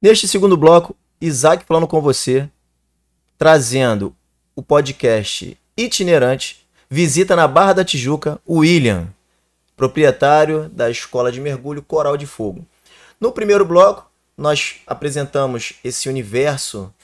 Neste segundo bloco, Isaac falando com você, trazendo o podcast itinerante, visita na Barra da Tijuca, o William, proprietário da Escola de Mergulho Coral de Fogo. No primeiro bloco, nós apresentamos esse universo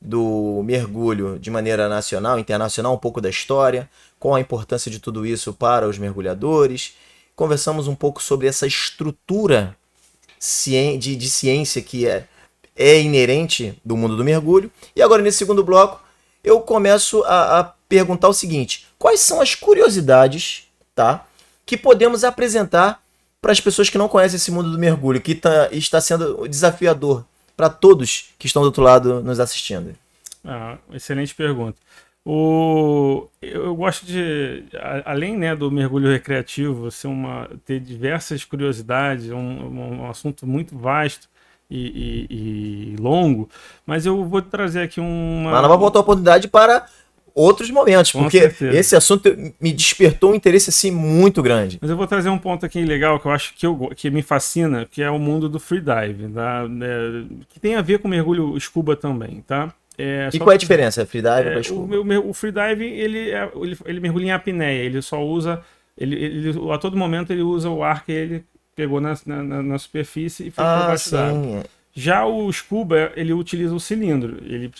do mergulho de maneira nacional, internacional, um pouco da história, com a importância de tudo isso para os mergulhadores. Conversamos um pouco sobre essa estrutura de ciência que é inerente do mundo do mergulho. E agora, nesse segundo bloco, eu começo a perguntar o seguinte: quais são as curiosidades, tá, que podemos apresentar para as pessoas que não conhecem esse mundo do mergulho, que está sendo desafiador para todos que estão do outro lado nos assistindo? Excelente pergunta. Eu gosto de, além, né, do mergulho recreativo ter diversas curiosidades, um assunto muito vasto e longo, mas eu vou trazer aqui Mas não vai botar oportunidade para outros momentos, porque esse assunto me despertou um interesse assim muito grande. Mas eu vou trazer um ponto aqui legal que eu acho que me fascina, que é o mundo do freedive, tá? Que tem a ver com mergulho scuba também, tá? E qual é a diferença, freedive para scuba? O freedive, ele mergulha em apneia, ele só usa, a todo momento ele usa o ar que ele pegou na superfície e foi para baixo d'água. Já o scuba, ele utiliza o cilindro, ele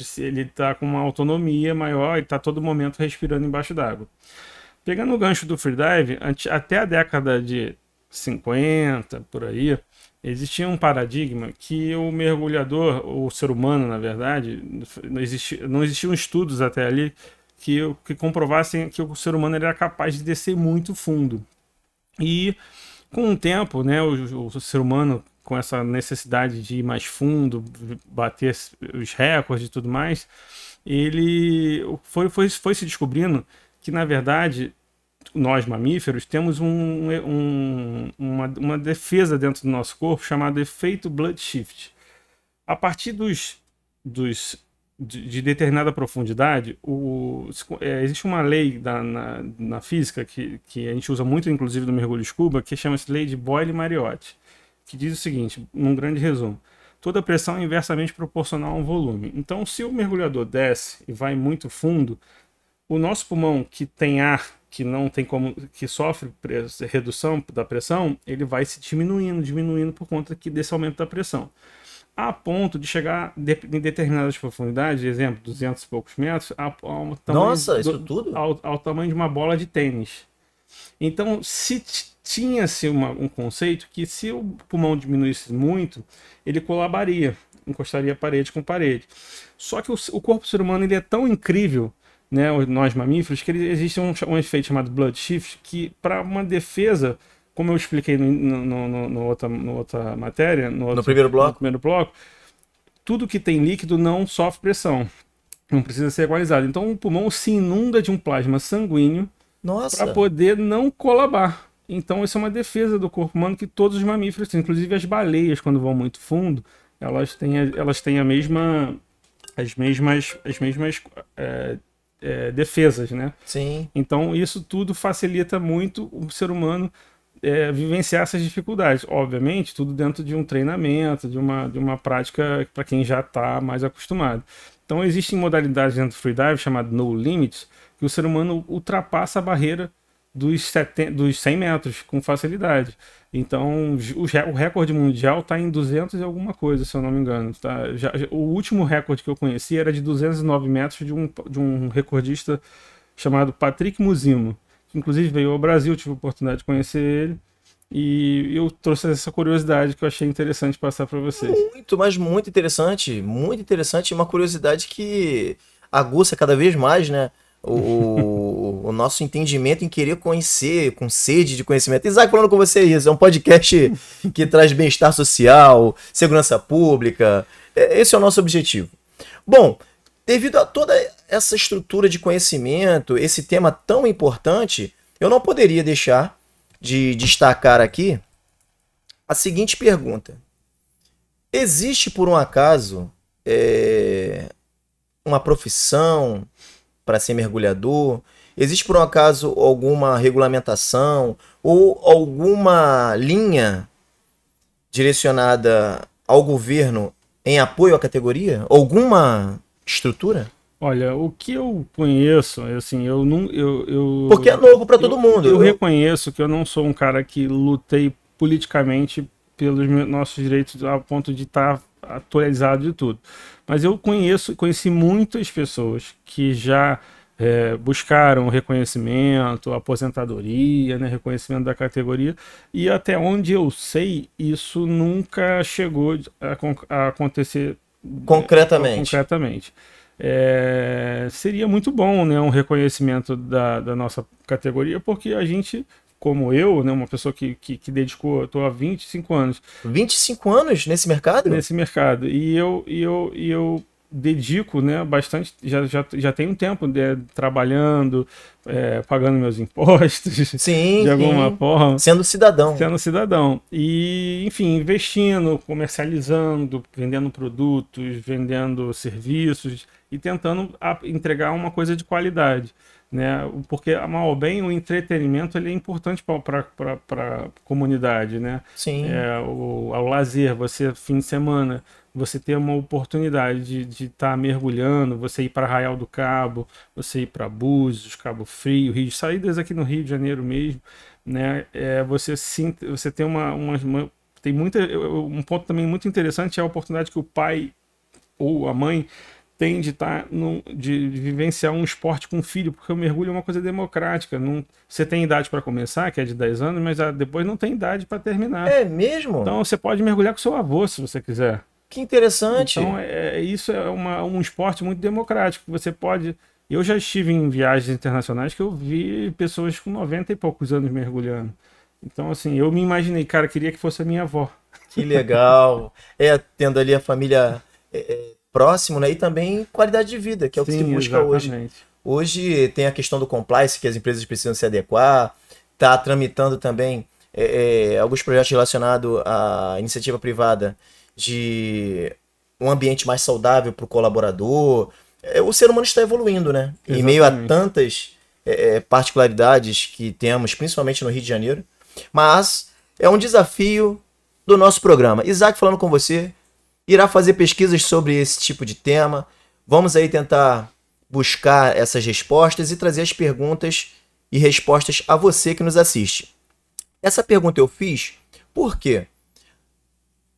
está com uma autonomia maior e está todo momento respirando embaixo d'água. Pegando o gancho do freedive, até a década de 50, por aí, existia um paradigma que o mergulhador, o ser humano, na verdade, não existiam estudos até ali que comprovassem que o ser humano era capaz de descer muito fundo. E com o tempo, né, o ser humano, com essa necessidade de ir mais fundo, bater os recordes e tudo mais, ele foi se descobrindo que, na verdade, nós mamíferos temos uma defesa dentro do nosso corpo chamada efeito blood shift. A partir de determinada profundidade, existe uma lei na física que a gente usa muito, inclusive, no mergulho scuba, que chama-se lei de Boyle-Mariotti, que diz o seguinte, num grande resumo: toda pressão é inversamente proporcional a um volume. Então, se o mergulhador desce e vai muito fundo, o nosso pulmão, que tem ar, que sofre redução da pressão, ele vai se diminuindo por conta desse aumento da pressão, a ponto de chegar em determinadas profundidades, exemplo, 200 e poucos metros, ao tamanho de uma bola de tênis. Então, tinha-se um conceito que, se o pulmão diminuísse muito, ele colabaria, encostaria parede com parede. Só que o corpo do ser humano, ele é tão incrível, né, nós mamíferos, que existe um efeito chamado blood shift, que, para uma defesa, como eu expliquei no outra matéria, no primeiro bloco, tudo que tem líquido não sofre pressão, não precisa ser equalizado. Então o pulmão se inunda de um plasma sanguíneo para poder não colabar. Então isso é uma defesa do corpo humano que todos os mamíferos têm, inclusive as baleias, quando vão muito fundo, elas têm as mesmas defesas, né? Sim. Então isso tudo facilita muito o ser humano vivenciar essas dificuldades. Obviamente, tudo dentro de um treinamento, de uma prática para quem já está mais acostumado. Então existem modalidades dentro do freedive chamado no limits, que o ser humano ultrapassa a barreira dos 100 metros com facilidade. Então o recorde mundial está em 200 e alguma coisa, se eu não me engano. Tá? O último recorde que eu conheci era de 209 metros de um recordista chamado Patrick Musimo, que inclusive veio ao Brasil, tive a oportunidade de conhecer ele. E eu trouxe essa curiosidade que eu achei interessante passar para vocês. Muito interessante, uma curiosidade que aguça cada vez mais, né, o nosso entendimento em querer conhecer, com sede de conhecimento. Isaac, falando com você isso, é um podcast que traz bem-estar social, segurança pública, esse é o nosso objetivo. Bom, devido a toda essa estrutura de conhecimento, esse tema tão importante, eu não poderia deixar de destacar aqui a seguinte pergunta: existe, por um acaso, uma profissão para ser mergulhador? Existe, por um acaso, alguma regulamentação ou alguma linha direcionada ao governo em apoio à categoria? Alguma estrutura? Olha, o que eu conheço, assim, eu não. Porque é novo para todo mundo. Eu reconheço que eu não sou um cara que lutei politicamente pelos nossos direitos ao ponto de estar atualizado de tudo. Mas eu conheci muitas pessoas que já buscaram reconhecimento, aposentadoria, né, reconhecimento da categoria, e até onde eu sei, isso nunca chegou a acontecer concretamente. Seria muito bom, né, um reconhecimento da nossa categoria, porque a gente, como eu, né, uma pessoa que dedicou, estou há 25 anos. 25 anos nesse mercado? Nesse mercado. E eu dedico, né, bastante, já tem um tempo, né, trabalhando, pagando meus impostos, sim, de alguma forma. Sendo cidadão. Sendo cidadão. E, enfim, investindo, comercializando, vendendo produtos, vendendo serviços e tentando entregar uma coisa de qualidade. Né? Porque, mal ou bem, o entretenimento ele é importante para a comunidade. Né? Sim. O lazer, você, fim de semana, você ter uma oportunidade de estar mergulhando, você ir para Arraial do Cabo, você ir para Búzios, Cabo Frio, Rio, saídas aqui no Rio de Janeiro mesmo, né? Você tem tem um ponto também muito interessante, é a oportunidade que o pai ou a mãe tem de de vivenciar um esporte com o filho, porque o mergulho é uma coisa democrática. Você tem idade para começar, que é de 10 anos, mas depois não tem idade para terminar. É mesmo? Então você pode mergulhar com seu avô, se você quiser. Que interessante. Então, isso é um esporte muito democrático. Você pode... Eu já estive em viagens internacionais que eu vi pessoas com 90 e poucos anos mergulhando. Então, assim, eu me imaginei, cara, queria que fosse a minha avó. Que legal. Tendo ali a família próximo, né? E também qualidade de vida, que é o que se busca exatamente. Hoje tem a questão do compliance, que as empresas precisam se adequar. Está tramitando também alguns projetos relacionados à iniciativa privada de um ambiente mais saudável para o colaborador. O ser humano está evoluindo, né? Exatamente. Em meio a tantas particularidades que temos, principalmente no Rio de Janeiro. Mas é um desafio do nosso programa. Isaac, falando com você, irá fazer pesquisas sobre esse tipo de tema. Vamos aí tentar buscar essas respostas e trazer as perguntas e respostas a você que nos assiste. Essa pergunta eu fiz por quê?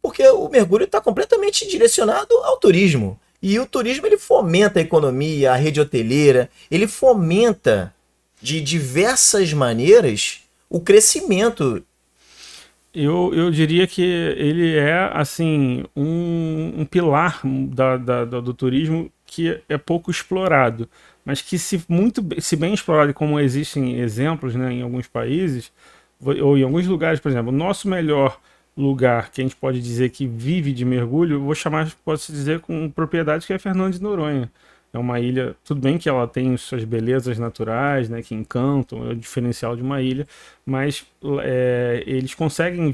Porque o mergulho está completamente direcionado ao turismo. E o turismo ele fomenta a economia, a rede hoteleira, ele fomenta de diversas maneiras o crescimento. Eu diria que ele é assim um pilar do turismo que é pouco explorado, mas que se bem explorado, como existem exemplos, né, em alguns países ou em alguns lugares, por exemplo, o nosso melhor lugar que a gente pode dizer que vive de mergulho, posso dizer com propriedade, que é Fernando de Noronha. É uma ilha, tudo bem que ela tem suas belezas naturais, né, que encantam, é o diferencial de uma ilha, mas eles conseguem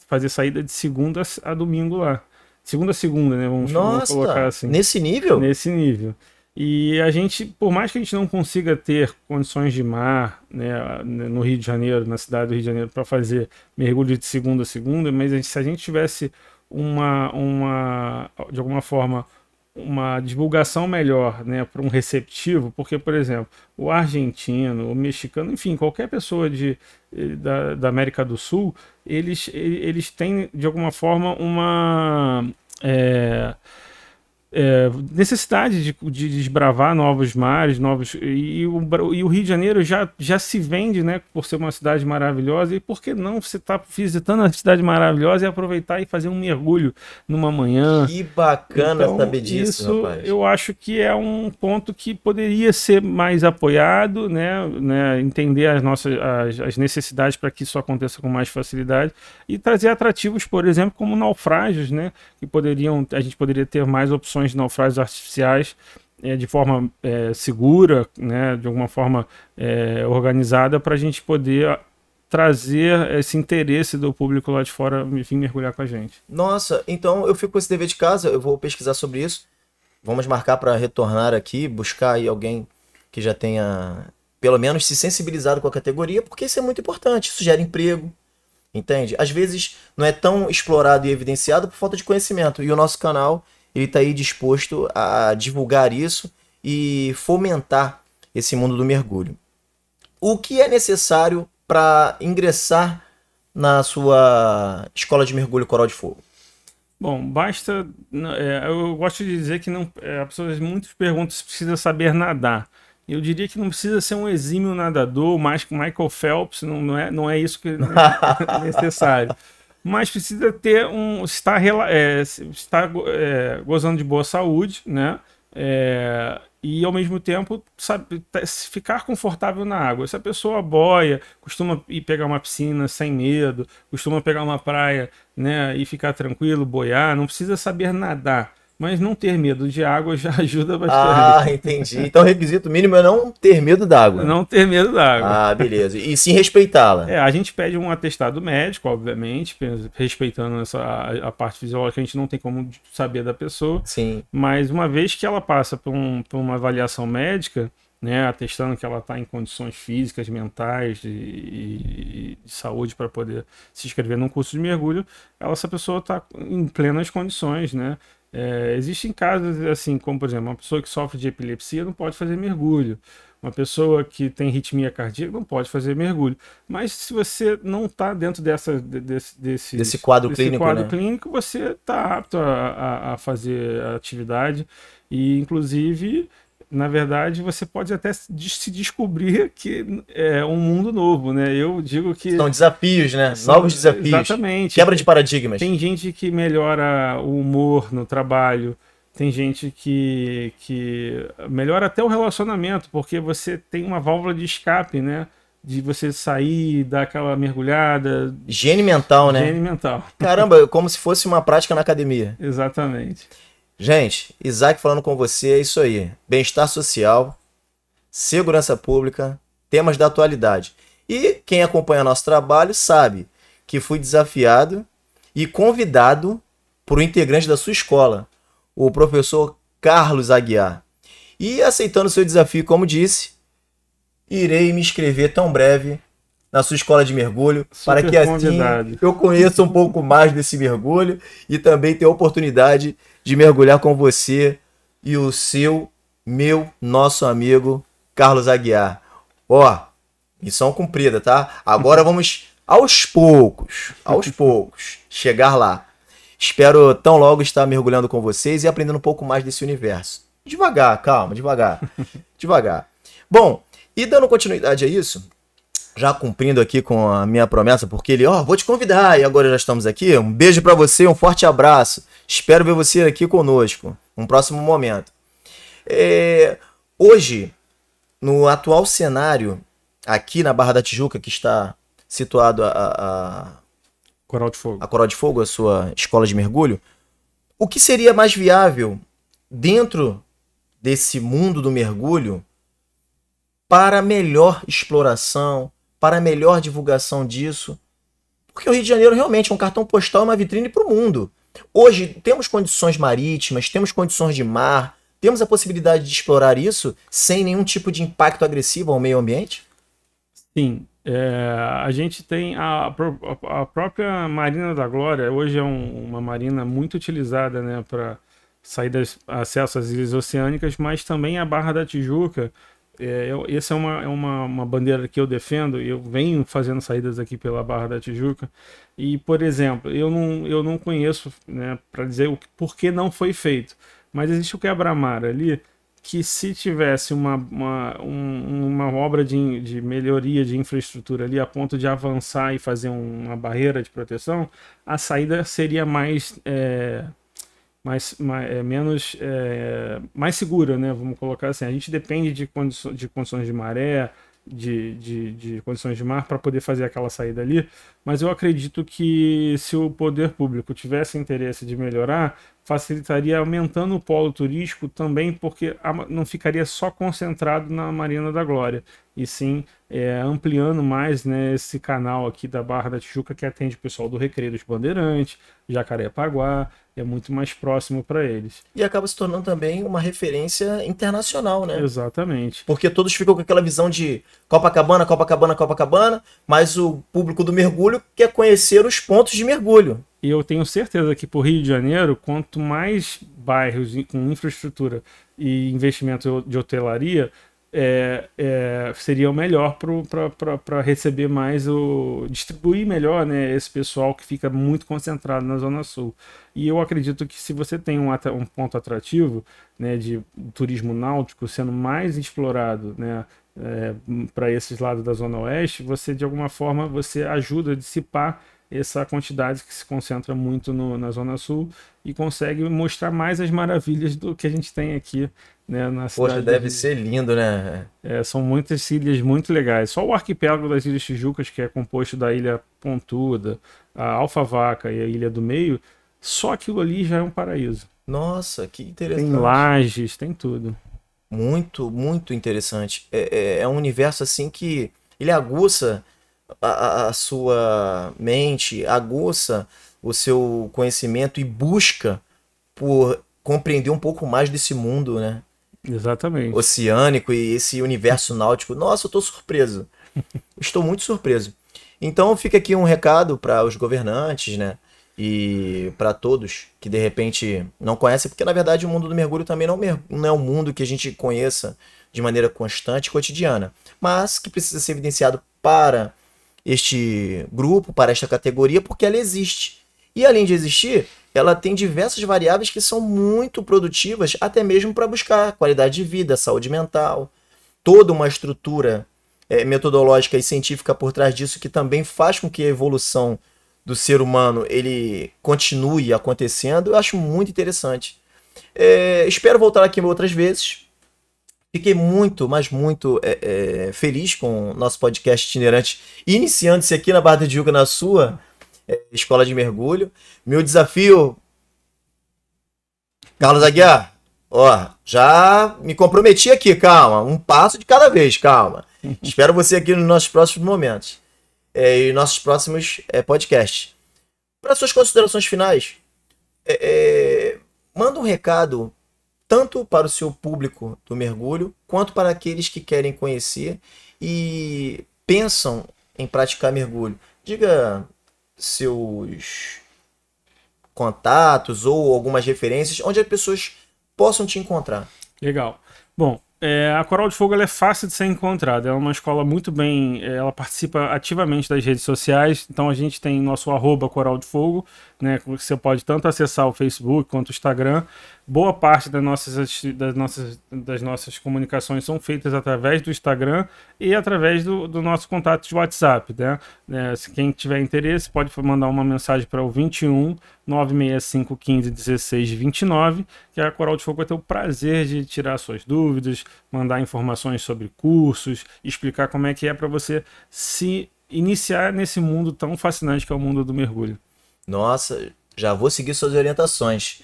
fazer saída de segunda a domingo lá. Segunda a segunda, né, vamos colocar assim. Nesse nível? Nesse nível. E a gente, por mais que a gente não consiga ter condições de mar, né, no Rio de Janeiro, na cidade do Rio de Janeiro, para fazer mergulho de segunda a segunda, mas se a gente tivesse de alguma forma, uma divulgação melhor, né, para um receptivo, porque, por exemplo, o argentino, o mexicano, enfim, qualquer pessoa da América do Sul, eles têm, de alguma forma, uma necessidade de desbravar novos mares, e o Rio de Janeiro já se vende, né, por ser uma cidade maravilhosa, e por que não você tá visitando a cidade maravilhosa e aproveitar e fazer um mergulho numa manhã? Que bacana então, saber disso, isso, rapaz. Eu acho que é um ponto que poderia ser mais apoiado, né, entender as necessidades para que isso aconteça com mais facilidade e trazer atrativos, por exemplo, como naufrágios, né, que a gente poderia ter mais opções de naufrágios artificiais de forma segura, né, de alguma forma organizada, para a gente poder trazer esse interesse do público lá de fora vir mergulhar com a gente. Nossa, então eu fico com esse dever de casa, eu vou pesquisar sobre isso. Vamos marcar para retornar aqui, buscar aí alguém que já tenha, pelo menos, se sensibilizado com a categoria, porque isso é muito importante, isso gera emprego. entende? Às vezes não é tão explorado e evidenciado por falta de conhecimento. E o nosso canal, ele está aí disposto a divulgar isso e fomentar esse mundo do mergulho. O que é necessário para ingressar na sua escola de mergulho Coral de Fogo? Bom, basta. Eu gosto de dizer que não. As pessoas muitas perguntam se precisa saber nadar. Eu diria que não precisa ser um exímio nadador, mais que Michael Phelps, não é isso que é necessário. Mas precisa ter estar gozando de boa saúde, né? E ao mesmo tempo ficar confortável na água. Se a pessoa boia, costuma ir pegar uma piscina sem medo, costuma pegar uma praia, né, e ficar tranquilo, boiar, não precisa saber nadar. Mas não ter medo de água já ajuda bastante. Ah, entendi. Então o requisito mínimo é não ter medo d'água. Não ter medo da água. Ah, beleza. E sim respeitá-la. A gente pede um atestado médico, obviamente, respeitando a parte fisiológica, a gente não tem como saber da pessoa. Sim. Mas uma vez que ela passa por uma avaliação médica, né, atestando que ela está em condições físicas, mentais e de saúde para poder se inscrever num curso de mergulho, essa pessoa está em plenas condições, né? Existem casos assim, como por exemplo, uma pessoa que sofre de epilepsia não pode fazer mergulho. Uma pessoa que tem arritmia cardíaca não pode fazer mergulho. Mas se você não está dentro desse quadro clínico, né? clínico, você está apto a fazer a atividade. E, inclusive, na verdade, você pode até se descobrir que é um mundo novo, né? Eu digo que... São desafios, né? Novos desafios. Exatamente. Quebra de paradigmas. Tem gente que melhora o humor no trabalho. Tem gente que melhora até o relacionamento, porque você tem uma válvula de escape, né? De você sair, dar aquela mergulhada. Higiene mental, né? Higiene mental. Caramba, como se fosse uma prática na academia. Exatamente. Gente, Isaac falando com você, é isso aí. Bem-estar social, segurança pública, temas da atualidade. E quem acompanha nosso trabalho sabe que fui desafiado e convidado por um integrante da sua escola, o professor Carlos Aguiar. E aceitando o seu desafio, como disse, irei me inscrever tão breve na sua escola de mergulho, para que assim eu conheça um pouco mais desse mergulho e também ter a oportunidade de mergulhar com você e o nosso amigo Carlos Aguiar. Ó, missão cumprida, tá? Agora vamos aos poucos, chegar lá. Espero tão logo estar mergulhando com vocês e aprendendo um pouco mais desse universo. Devagar, calma, devagar. Bom, e dando continuidade a isso, já cumprindo aqui com a minha promessa, porque ele, vou te convidar, e agora já estamos aqui. Um beijo pra você, um forte abraço. Espero ver você aqui conosco, num próximo momento. Hoje, no atual cenário, aqui na Barra da Tijuca, que está situado a Coral de Fogo. A Coral de Fogo, a sua escola de mergulho, o que seria mais viável dentro desse mundo do mergulho para melhor exploração, para melhor divulgação disso? Porque o Rio de Janeiro realmente é um cartão postal, uma vitrine para o mundo. Hoje temos condições marítimas, temos condições de mar, temos a possibilidade de explorar isso sem nenhum tipo de impacto agressivo ao meio ambiente? Sim. A gente tem a própria Marina da Glória, hoje é uma marina muito utilizada, né, para saídas, acesso às ilhas oceânicas, mas também a Barra da Tijuca. Essa é uma bandeira que eu defendo, eu venho fazendo saídas aqui pela Barra da Tijuca, e, por exemplo, eu não conheço, né, para dizer por que não foi feito, mas existe o quebra-mar ali, que se tivesse uma obra de melhoria de infraestrutura ali a ponto de avançar e fazer uma barreira de proteção, a saída seria mais segura, né? Vamos colocar assim. A gente depende de condições de maré, de condições de mar para poder fazer aquela saída ali, mas eu acredito que se o poder público tivesse interesse de melhorar, facilitaria aumentando o polo turístico também, porque não ficaria só concentrado na Marina da Glória, e sim ampliando mais, né, esse canal aqui da Barra da Tijuca, que atende o pessoal do Recreio dos Bandeirantes, Jacarepaguá, é muito mais próximo para eles. E acaba se tornando também uma referência internacional, né? Exatamente. Porque todos ficam com aquela visão de Copacabana, Copacabana, Copacabana, mas o público do mergulho quer conhecer os pontos de mergulho. E eu tenho certeza que para o Rio de Janeiro, quanto mais bairros com infraestrutura e investimento de hotelaria, seria o melhor para receber mais, distribuir melhor, né, esse pessoal que fica muito concentrado na Zona Sul. E eu acredito que se você tem um ponto atrativo, né, de turismo náutico sendo mais explorado, né, para esses lados da Zona Oeste, você de alguma forma você ajuda a dissipar essa quantidade que se concentra muito na Zona Sul e consegue mostrar mais as maravilhas do que a gente tem aqui, né, na cidade. Poxa, deve ser lindo, né? São muitas ilhas muito legais. Só o arquipélago das Ilhas Tijucas, que é composto da Ilha Pontuda, a Alfavaca e a Ilha do Meio, só aquilo ali já é um paraíso. Nossa, que interessante. Tem lajes, tem tudo. Muito, muito interessante. É um universo assim que ele aguça a sua mente, aguça o seu conhecimento e busca por compreender um pouco mais desse mundo, né? Exatamente. Oceânico e esse universo náutico. Nossa, eu estou surpreso. Estou muito surpreso. Então fica aqui um recado para os governantes, né? E para todos que de repente não conhecem, porque na verdade o mundo do mergulho também não é um mundo que a gente conheça de maneira constante e cotidiana, mas que precisa ser evidenciado para este grupo, para esta categoria, porque ela existe. E além de existir, ela tem diversas variáveis que são muito produtivas, até mesmo para buscar qualidade de vida, saúde mental, toda uma estrutura metodológica e científica por trás disso, que também faz com que a evolução do ser humano ele continue acontecendo. Eu acho muito interessante. Espero voltar aqui outras vezes. Fiquei muito, mas muito feliz com o nosso podcast itinerante, iniciando-se aqui na Barra da Tijuca, na sua escola de mergulho. Meu desafio, Carlos Aguiar, já me comprometi aqui, calma, um passo de cada vez, calma. Espero você aqui nos nossos próximos momentos e nossos próximos podcasts. Para suas considerações finais, manda um recado tanto para o seu público do mergulho, quanto para aqueles que querem conhecer e pensam em praticar mergulho. Diga seus contatos ou algumas referências onde as pessoas possam te encontrar. Legal. Bom, a Coral de Fogo ela é fácil de ser encontrada. É uma escola muito bem... ela participa ativamente das redes sociais. Então a gente tem nosso @Coral de Fogo, né? Você pode tanto acessar o Facebook quanto o Instagram. Boa parte das nossas comunicações são feitas através do Instagram e através do nosso contato de WhatsApp, né? Se quem tiver interesse pode mandar uma mensagem para o 21 965 15 16 29, que a Coral de Fogo vai ter o prazer de tirar suas dúvidas, mandar informações sobre cursos, explicar como é que é para você se iniciar nesse mundo tão fascinante que é o mundo do mergulho. Nossa, já vou seguir suas orientações.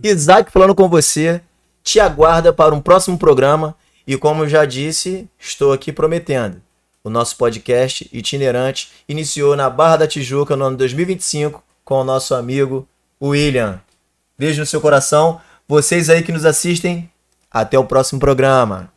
Isaac falando com você, te aguarda para um próximo programa e como eu já disse, estou aqui prometendo. O nosso podcast itinerante iniciou na Barra da Tijuca no ano 2025 com o nosso amigo William. Beijo no seu coração. Vocês aí que nos assistem, até o próximo programa.